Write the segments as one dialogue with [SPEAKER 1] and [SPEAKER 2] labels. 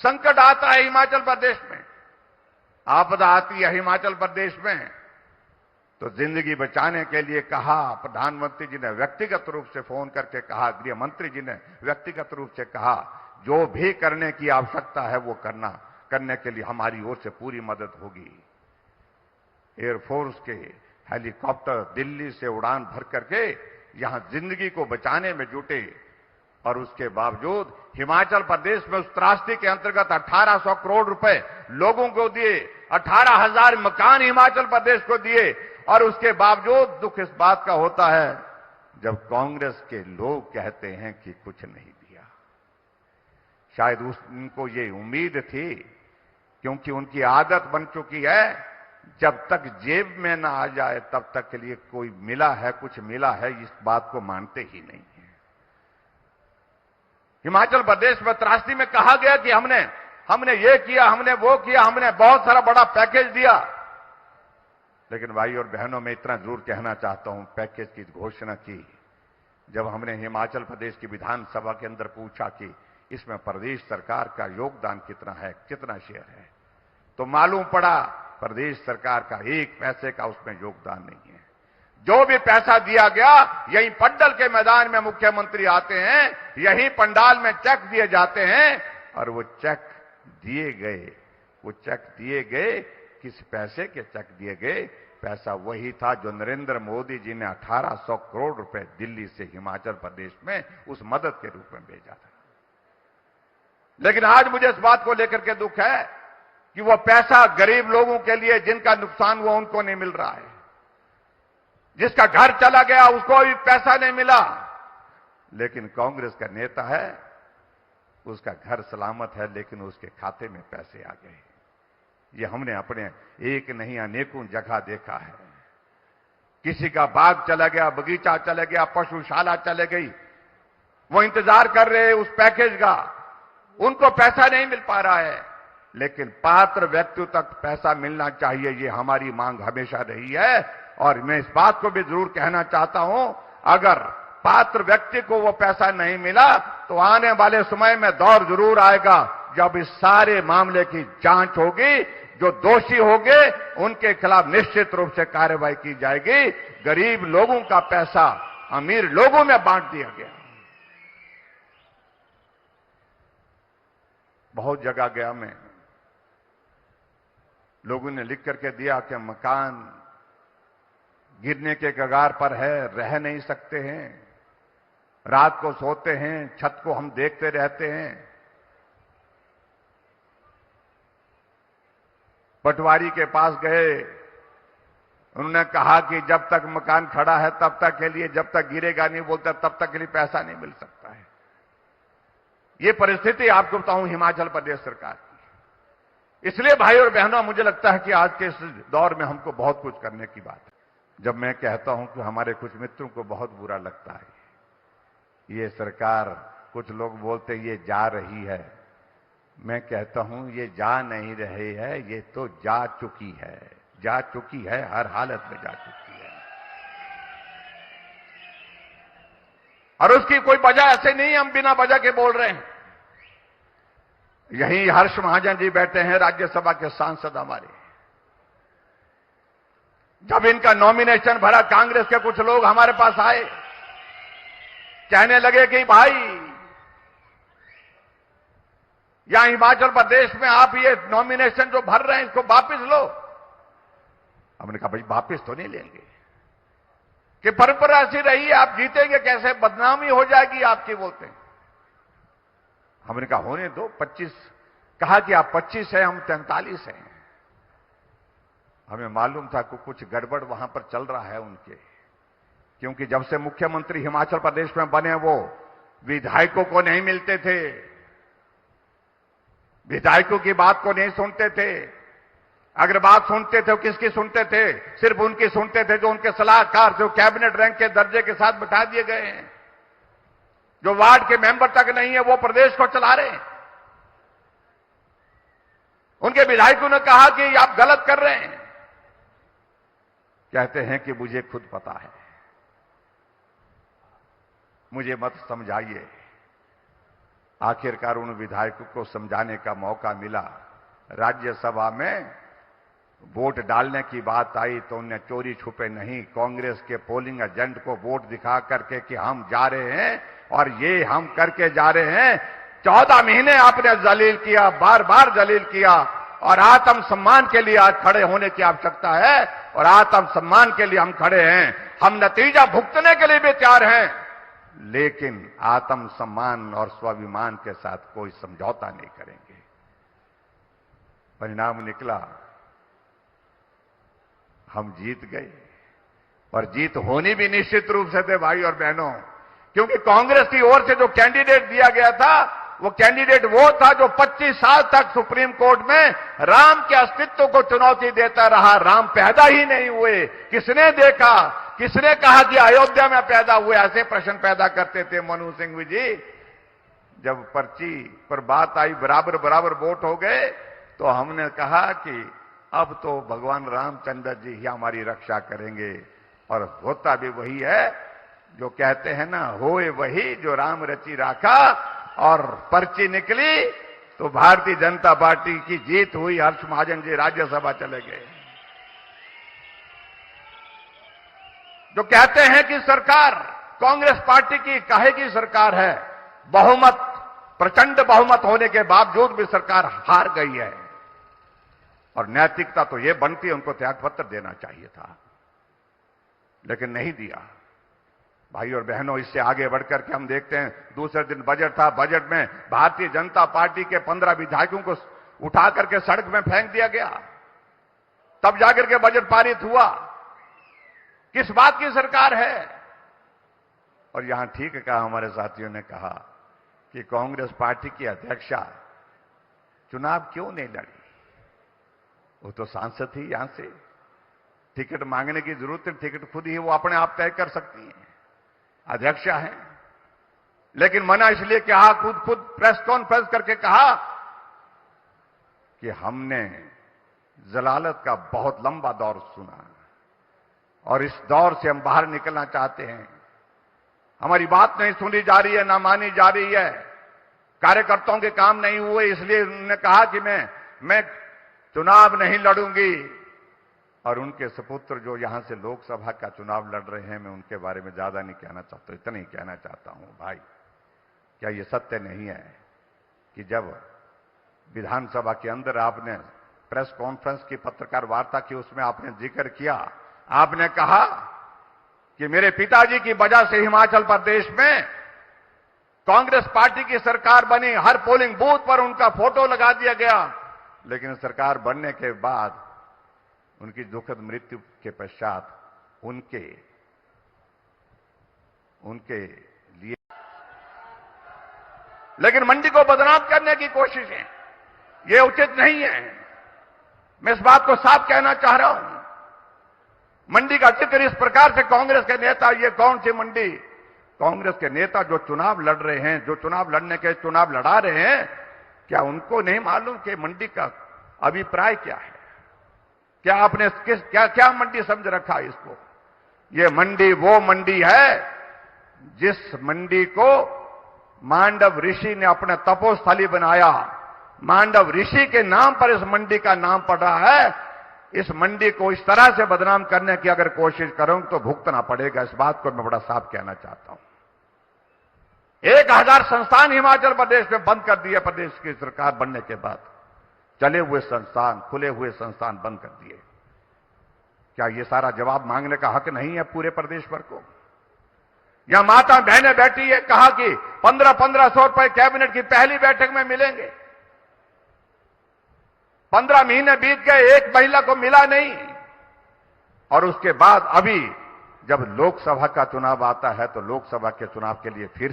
[SPEAKER 1] संकट आता है हिमाचल प्रदेश में, आपदा आती है हिमाचल प्रदेश में, तो जिंदगी बचाने के लिए कहा, प्रधानमंत्री जी ने व्यक्तिगत रूप से फोन करके कहा, गृह मंत्री जी ने व्यक्तिगत रूप से कहा, जो भी करने की आवश्यकता है वो करने के लिए हमारी ओर से पूरी मदद होगी। एयरफोर्स के हेलीकॉप्टर दिल्ली से उड़ान भर करके यहां जिंदगी को बचाने में जुटे, और उसके बावजूद हिमाचल प्रदेश में उस त्रासदी के अंतर्गत 1800 करोड़ रुपए लोगों को दिए, 18,000 मकान हिमाचल प्रदेश को दिए, और उसके बावजूद दुख इस बात का होता है जब कांग्रेस के लोग कहते हैं कि कुछ नहीं दिया। शायद उनको ये उम्मीद थी, क्योंकि उनकी आदत बन चुकी है, जब तक जेब में ना आ जाए तब तक के लिए कोई मिला है, कुछ मिला है, इस बात को मानते ही नहीं है। हिमाचल प्रदेश में त्रासदी में कहा गया कि हमने ये किया, हमने वो किया, हमने बहुत सारा बड़ा पैकेज दिया, लेकिन भाई और बहनों, मैं इतना जरूर कहना चाहता हूं, पैकेज की घोषणा की, जब हमने हिमाचल प्रदेश की विधानसभा के अंदर पूछा कि इसमें प्रदेश सरकार का योगदान कितना है, कितना शेयर है, तो मालूम पड़ा प्रदेश सरकार का एक पैसे का उसमें योगदान नहीं है। जो भी पैसा दिया गया, यही पड्डल के मैदान में मुख्यमंत्री आते हैं, यही पंडाल में चेक दिए जाते हैं, और वो चेक दिए गए, किस पैसे के चेक दिए गए? पैसा वही था जो नरेंद्र मोदी जी ने 1800 करोड़ रुपए दिल्ली से हिमाचल प्रदेश में उस मदद के रूप में भेजा था। लेकिन आज मुझे इस बात को लेकर के दुख है कि वो पैसा गरीब लोगों के लिए, जिनका नुकसान हुआ, उनको नहीं मिल रहा है। जिसका घर चला गया उसको भी पैसा नहीं मिला, लेकिन कांग्रेस का नेता है, उसका घर सलामत है, लेकिन उसके खाते में पैसे आ गए। ये हमने अपने एक नहीं अनेकों जगह देखा है। किसी का बाग चला गया, बगीचा चला गया, पशुशाला चले गई, वो इंतजार कर रहे हैं उस पैकेज का, उनको पैसा नहीं मिल पा रहा है, लेकिन पात्र व्यक्तियों तक पैसा मिलना चाहिए, ये हमारी मांग हमेशा रही है। और मैं इस बात को भी जरूर कहना चाहता हूं, अगर पात्र व्यक्ति को वो पैसा नहीं मिला तो आने वाले समय में दौर जरूर आएगा जब इस सारे मामले की जांच होगी, जो दोषी होंगे उनके खिलाफ निश्चित रूप से कार्रवाई की जाएगी। गरीब लोगों का पैसा अमीर लोगों में बांट दिया गया। बहुत जगह गया मैं, लोगों ने लिख करके दिया कि मकान गिरने के कगार पर है, रह नहीं सकते हैं, रात को सोते हैं, छत को हम देखते रहते हैं। पटवारी के पास गए, उन्होंने कहा कि जब तक मकान खड़ा है तब तक के लिए, जब तक गिरेगा नहीं बोलता तब तक के लिए पैसा नहीं मिल सकता है। ये परिस्थिति आपको बताऊं हिमाचल प्रदेश सरकार की। इसलिए भाई और बहनों, मुझे लगता है कि आज के इस दौर में हमको बहुत कुछ करने की बात है। जब मैं कहता हूं कि हमारे कुछ मित्रों को बहुत बुरा लगता है, ये सरकार, कुछ लोग बोलते ये जा रही है, मैं कहता हूं ये जा नहीं रही है, ये तो जा चुकी है, जा चुकी है, हर हालत में जा चुकी है। और उसकी कोई वजह ऐसे नहीं हम बिना वजह के बोल रहे हैं। यही हर्ष महाजन जी बैठे हैं, राज्यसभा के सांसद हमारे, जब इनका नॉमिनेशन भरा, कांग्रेस के कुछ लोग हमारे पास आए, कहने लगे कि भाई यहां हिमाचल प्रदेश में आप ये नॉमिनेशन जो भर रहे हैं इसको वापस लो। हमने कहा भाई वापस तो नहीं लेंगे, कि परंपरा ऐसी रही है, आप जीतेंगे कैसे, बदनामी हो जाएगी आपकी, बोलते हैं। हमने कहा होने दो, 25 कहा कि आप 25 है, हम 43 हैं। हमें मालूम था कि कुछ गड़बड़ वहां पर चल रहा है उनके, क्योंकि जब से मुख्यमंत्री हिमाचल प्रदेश में बने वो विधायकों को नहीं मिलते थे, विधायकों की बात को नहीं सुनते थे। अगर बात सुनते थे तो किसकी सुनते थे? सिर्फ उनकी सुनते थे जो उनके सलाहकार, जो कैबिनेट रैंक के दर्जे के साथ बिठा दिए गए हैं, जो वार्ड के मेंबर तक नहीं है वो प्रदेश को चला रहे हैं। उनके विधायकों ने कहा कि आप गलत कर रहे हैं, कहते हैं कि मुझे खुद पता है, मुझे मत समझाइए। आखिरकार उन विधायकों को समझाने का मौका मिला। राज्यसभा में वोट डालने की बात आई तो उन्हें चोरी छुपे नहीं कांग्रेस के पोलिंग एजेंट को वोट दिखा करके कि हम जा रहे हैं और ये हम करके जा रहे हैं। 14 महीने आपने जलील किया, बार बार जलील किया, और आत्म सम्मान के लिए आज खड़े होने की आवश्यकता है और आत्म सम्मान के लिए हम खड़े हैं। हम नतीजा भुगतने के लिए भी तैयार हैं, लेकिन आत्म सम्मान और स्वाभिमान के साथ कोई समझौता नहीं करेंगे। परिणाम निकला, हम जीत गए और जीत होनी भी निश्चित रूप से थे भाई और बहनों, क्योंकि कांग्रेस की ओर से जो कैंडिडेट दिया गया था वो कैंडिडेट वो था जो 25 साल तक सुप्रीम कोर्ट में राम के अस्तित्व को चुनौती देता रहा। राम पैदा ही नहीं हुए, किसने देखा, किसने कहा कि अयोध्या में पैदा हुए? ऐसे प्रश्न पैदा करते थे मनु सिंह जी। जब पर्ची पर बात आई, बराबर बराबर वोट हो गए, तो हमने कहा कि अब तो भगवान रामचंद्र जी ही हमारी रक्षा करेंगे। और होता भी वही है जो कहते हैं ना, होए वही जो राम रची राखा। और पर्ची निकली तो भारतीय जनता पार्टी की जीत हुई। हर्ष महाजन जी राज्यसभा चले गए। जो कहते हैं कि सरकार कांग्रेस पार्टी की काहे की सरकार है, बहुमत, प्रचंड बहुमत होने के बावजूद भी सरकार हार गई है। और नैतिकता तो यह बनती है, उनको त्यागपत्र देना चाहिए था, लेकिन नहीं दिया। भाई और बहनों, इससे आगे बढ़कर के हम देखते हैं, दूसरे दिन बजट था। बजट में भारतीय जनता पार्टी के 15 विधायकों को उठा करके सड़क में फेंक दिया गया, तब जाकर के बजट पारित हुआ। किस बात की सरकार है? और यहां ठीक कहा हमारे साथियों ने कहा कि कांग्रेस पार्टी की अध्यक्षा चुनाव क्यों नहीं लड़ी? वो तो सांसद थी, यहां से टिकट मांगने की जरूरत है, टिकट खुद ही वो अपने आप तय कर सकती हैं, अध्यक्षा है। लेकिन मना इसलिए कहा, खुद प्रेस कॉन्फ्रेंस करके कहा कि हमने जलालत का बहुत लंबा दौर सुना और इस दौर से हम बाहर निकलना चाहते हैं। हमारी बात नहीं सुनी जा रही है, ना मानी जा रही है, कार्यकर्ताओं के काम नहीं हुए, इसलिए उन्होंने कहा कि मैं चुनाव नहीं लड़ूंगी। और उनके सपुत्र जो यहां से लोकसभा का चुनाव लड़ रहे हैं, मैं उनके बारे में ज्यादा नहीं कहना चाहता, इतना ही कहना चाहता हूं भाई, क्या यह सत्य नहीं है कि जब विधानसभा के अंदर आपने प्रेस कॉन्फ्रेंस की पत्रकार वार्ता की, उसमें आपने जिक्र किया, आपने कहा कि मेरे पिताजी की वजह से हिमाचल प्रदेश में कांग्रेस पार्टी की सरकार बनी, हर पोलिंग बूथ पर उनका फोटो लगा दिया गया। लेकिन सरकार बनने के बाद उनकी दुखद मृत्यु के पश्चात उनके लिए, लेकिन मंडी को बदनाम करने की कोशिशें, ये उचित नहीं है। मैं इस बात को साफ कहना चाह रहा हूं। मंडी का जिक्र इस प्रकार से कांग्रेस के नेता, ये कौन सी मंडी? कांग्रेस के नेता जो चुनाव लड़ रहे हैं, जो चुनाव लड़ने के चुनाव लड़ा रहे हैं, क्या उनको नहीं मालूम कि मंडी का अभिप्राय क्या है? क्या आपने क्या मंडी समझ रखा है इसको? ये मंडी वो मंडी है जिस मंडी को मांडव ऋषि ने अपना तपोस्थली बनाया। मांडव ऋषि के नाम पर इस मंडी का नाम पड़ रहा है। इस मंडी को इस तरह से बदनाम करने की अगर कोशिश करूंगा तो भुगतना पड़ेगा। इस बात को मैं बड़ा साफ कहना चाहता हूं। 1000 संस्थान हिमाचल प्रदेश में बंद कर दिए प्रदेश की सरकार बनने के बाद। चले हुए संस्थान, खुले हुए संस्थान बंद कर दिए। क्या यह सारा जवाब मांगने का हक नहीं है पूरे प्रदेश भर को? यहां माता बहनें बैठी है, कहा कि 1500 रुपए कैबिनेट की पहली बैठक में मिलेंगे। 15 महीने बीत गए, एक महिला को मिला नहीं। और उसके बाद अभी जब लोकसभा का चुनाव आता है तो लोकसभा के चुनाव के लिए फिर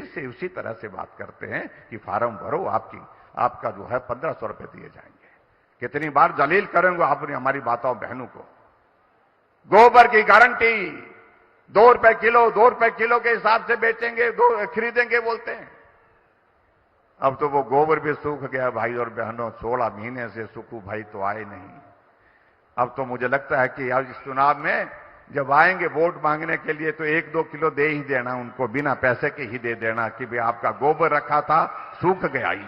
[SPEAKER 1] से उसी तरह से बात करते हैं कि फार्म भरो, आपका जो है 1500 रुपए दिए जाएंगे। कितनी बार जलील करेंगे आपने हमारी माताओं बहनों को? गोबर की गारंटी 2 रुपए किलो के हिसाब से बेचेंगे, खरीदेंगे बोलते हैं। अब तो वो गोबर भी सूख गया भाई और बहनों। 16 महीने से सुखू भाई तो आए नहीं। अब तो मुझे लगता है कि इस चुनाव में जब आएंगे वोट मांगने के लिए तो 1-2 किलो दे ही देना उनको, बिना पैसे के ही दे देना कि भाई आपका गोबर रखा था सूख गया ही।